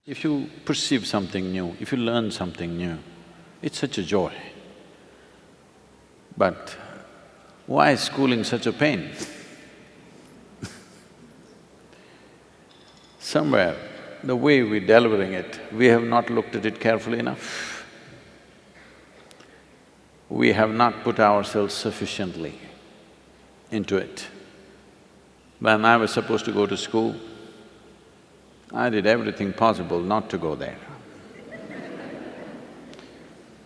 If you perceive something new, if you learn something new, it's such a joy. But why is schooling such a pain? Somewhere, the way we're delivering it, we have not looked at it carefully enough. We have not put ourselves sufficiently into it. When I was supposed to go to school, I did everything possible not to go there.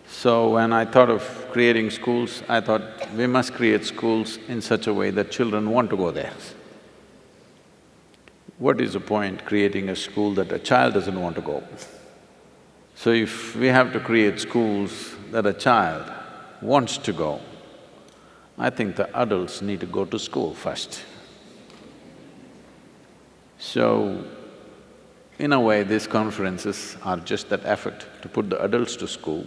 So when I thought of creating schools, I thought we must create schools in such a way that children want to go there. What is the point creating a school that a child doesn't want to go? So if we have to create schools that a child wants to go, I think the adults need to go to school first. So, in a way, these conferences are just that effort to put the adults to school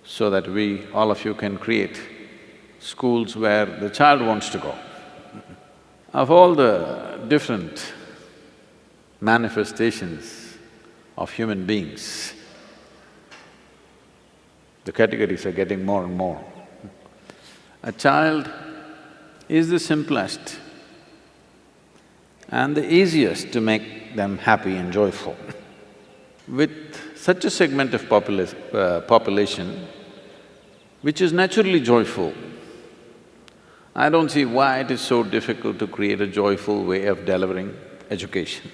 so that we, all of you, can create schools where the child wants to go. Of all the different manifestations of human beings, the categories are getting more and more. A child is the simplest and the easiest to make them happy and joyful. With such a segment of population which is naturally joyful, I don't see why it is so difficult to create a joyful way of delivering education.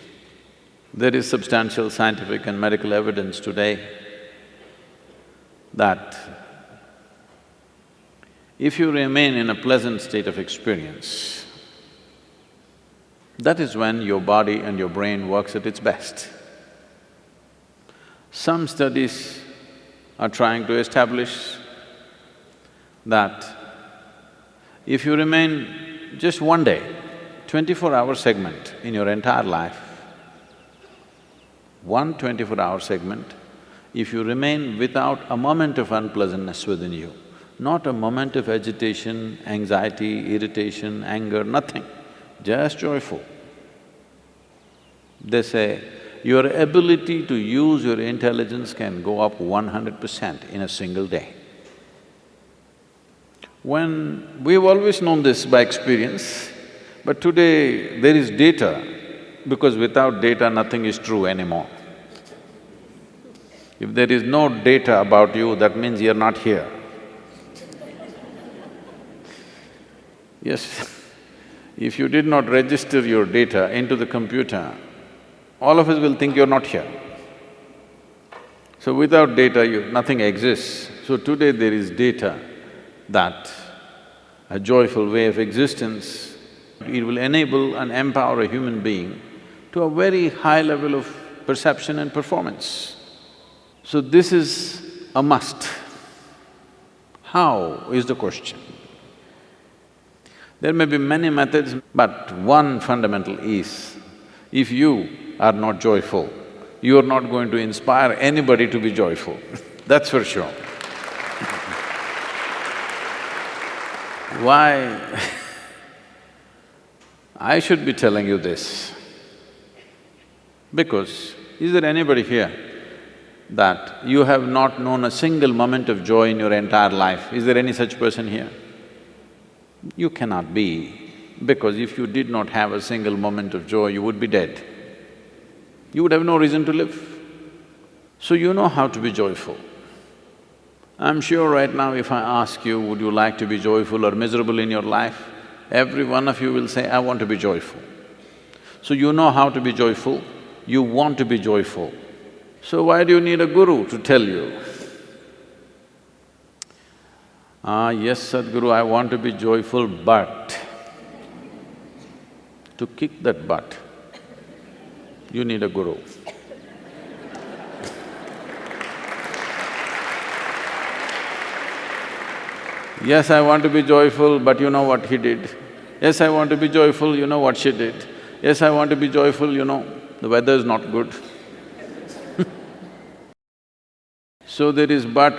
There is substantial scientific and medical evidence today that if you remain in a pleasant state of experience, that is when your body and your brain works at its best. Some studies are trying to establish that if you remain just one day, 24-hour segment in your entire life, one 24-hour segment, if you remain without a moment of unpleasantness within you, not a moment of agitation, anxiety, irritation, anger, nothing, just joyful. They say, your ability to use your intelligence can go up 100% in a single day. We've always known this by experience, but today there is data, because without data nothing is true anymore. If there is no data about you, that means you're not here. Yes, if you did not register your data into the computer, all of us will think you're not here. So without data, nothing exists. So today there is data that a joyful way of existence, it will enable and empower a human being to a very high level of perception and performance. So this is a must. How is the question? There may be many methods, but one fundamental is, if you are not joyful, you are not going to inspire anybody to be joyful, that's for sure. Why I should be telling you this? Because is there anybody here that you have not known a single moment of joy in your entire life? Is there any such person here? You cannot be, because if you did not have a single moment of joy, you would be dead. You would have no reason to live. So you know how to be joyful. I'm sure right now if I ask you, would you like to be joyful or miserable in your life, every one of you will say, I want to be joyful. So you know how to be joyful, you want to be joyful. So why do you need a guru to tell you? Yes, Sadhguru, I want to be joyful, but… To kick that butt, you need a guru. Yes, I want to be joyful, but you know what he did. Yes, I want to be joyful, you know what she did. Yes, I want to be joyful, you know, the weather is not good. So there is but.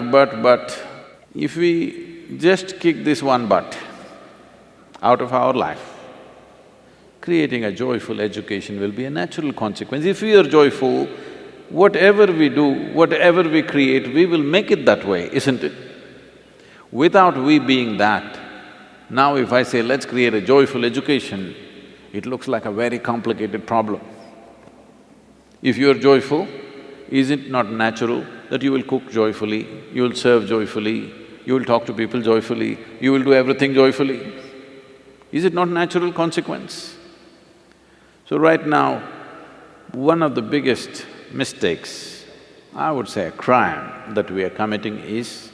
If we just kick this one but out of our life, creating a joyful education will be a natural consequence. If we are joyful, whatever we do, whatever we create, we will make it that way, isn't it? Without we being that, now if I say, let's create a joyful education, it looks like a very complicated problem. If you're joyful, is it not natural that you will cook joyfully, you will serve joyfully, you will talk to people joyfully, you will do everything joyfully? Is it not natural consequence? So right now, one of the biggest mistakes, I would say a crime that we are committing is,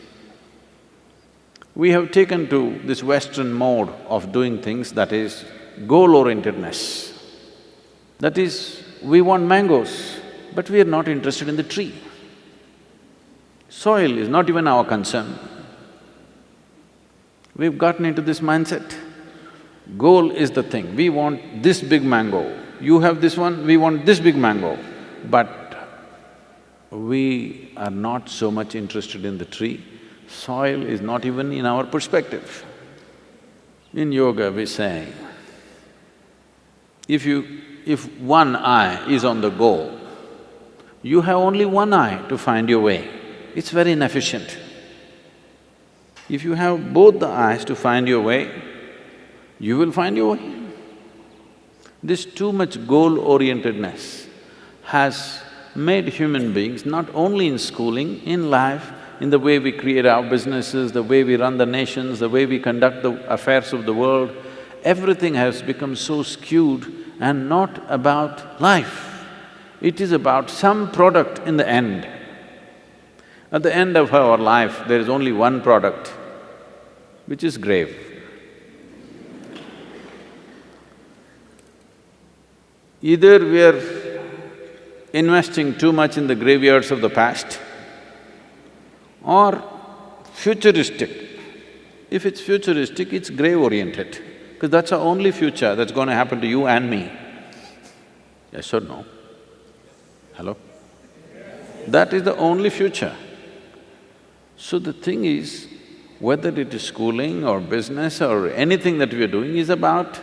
we have taken to this Western mode of doing things, that is goal-orientedness. That is, we want mangoes, but we are not interested in the tree. Soil is not even our concern. We've gotten into this mindset. Goal is the thing, we want this big mango, you have this one, we want this big mango. But we are not so much interested in the tree, soil is not even in our perspective. In yoga we say, if one eye is on the goal, you have only one eye to find your way. It's very inefficient. If you have both the eyes to find your way, you will find your way. This too much goal-orientedness has made human beings, not only in schooling, in life, in the way we create our businesses, the way we run the nations, the way we conduct the affairs of the world, everything has become so skewed and not about life. It is about some product in the end. At the end of our life, there is only one product, which is grave. Either we are investing too much in the graveyards of the past or futuristic. If it's futuristic, it's grave-oriented, because that's our only future that's going to happen to you and me. Yes or no? Hello? That is the only future. So the thing is, whether it is schooling or business or anything that we are doing is about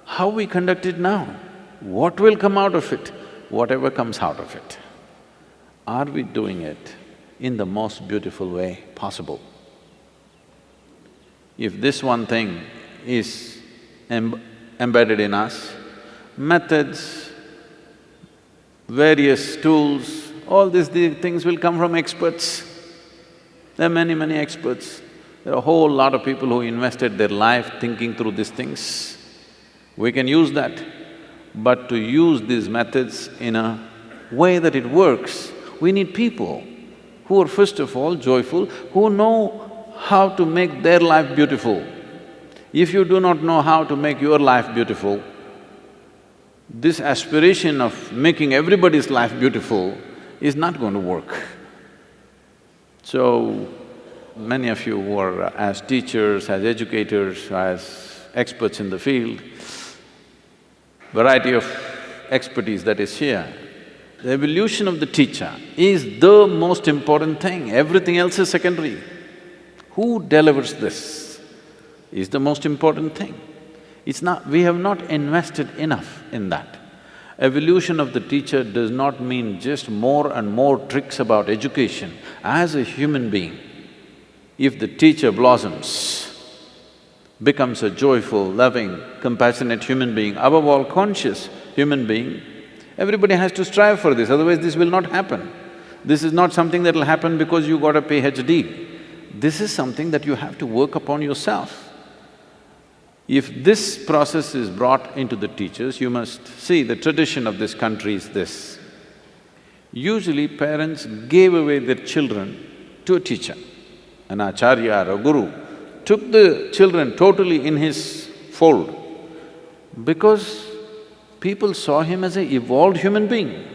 how we conduct it now. What will come out of it? Whatever comes out of it. Are we doing it in the most beautiful way possible? If this one thing is embedded in us, methods, various tools, all these things will come from experts. There are many experts. There are a whole lot of people who invested their life thinking through these things. We can use that. But to use these methods in a way that it works, we need people who are first of all joyful, who know how to make their life beautiful. If you do not know how to make your life beautiful, this aspiration of making everybody's life beautiful is not going to work. So, many of you who are as teachers, as educators, as experts in the field, variety of expertise that is here, the evolution of the teacher is the most important thing, everything else is secondary. Who delivers this is the most important thing. It's not… we have not invested enough in that. Evolution of the teacher does not mean just more and more tricks about education. As a human being, if the teacher blossoms, becomes a joyful, loving, compassionate human being, above all conscious human being, everybody has to strive for this, otherwise this will not happen. This is not something that will happen because you got a PhD. This is something that you have to work upon yourself. If this process is brought into the teachers, you must see the tradition of this country is this. Usually parents gave away their children to a teacher, an acharya or a guru, took the children totally in his fold because people saw him as an evolved human being,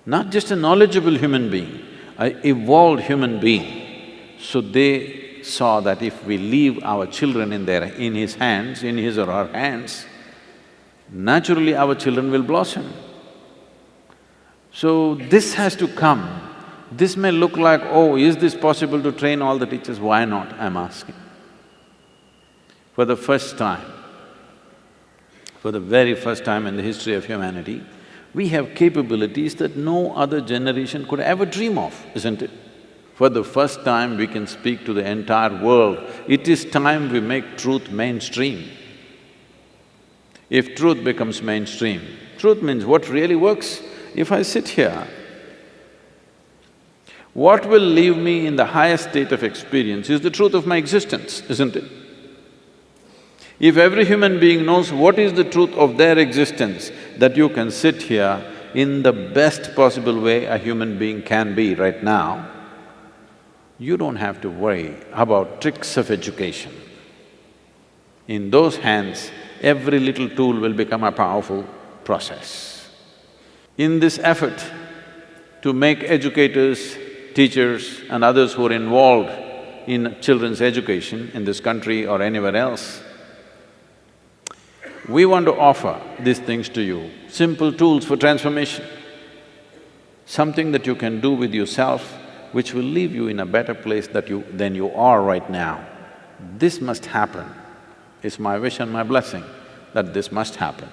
not just a knowledgeable human being, an evolved human being. So they saw that if we leave our children in his hands, in his or her hands, naturally our children will blossom. So this has to come. This may look like, oh, is this possible to train all the teachers? Why not, I'm asking. For the first time, for the very first time in the history of humanity, We have capabilities that no other generation could ever dream of, isn't it? For the first time, we can speak to the entire world. It is time we make truth mainstream. If truth becomes mainstream, truth means what really works. If I sit here, what will leave me in the highest state of experience is the truth of my existence, isn't it? If every human being knows what is the truth of their existence, that you can sit here in the best possible way a human being can be right now, you don't have to worry about tricks of education. In those hands, every little tool will become a powerful process. In this effort to make educators, teachers and others who are involved in children's education in this country or anywhere else, we want to offer these things to you, simple tools for transformation, something that you can do with yourself which will leave you in a better place than you are right now. This must happen. It's my wish and my blessing that this must happen.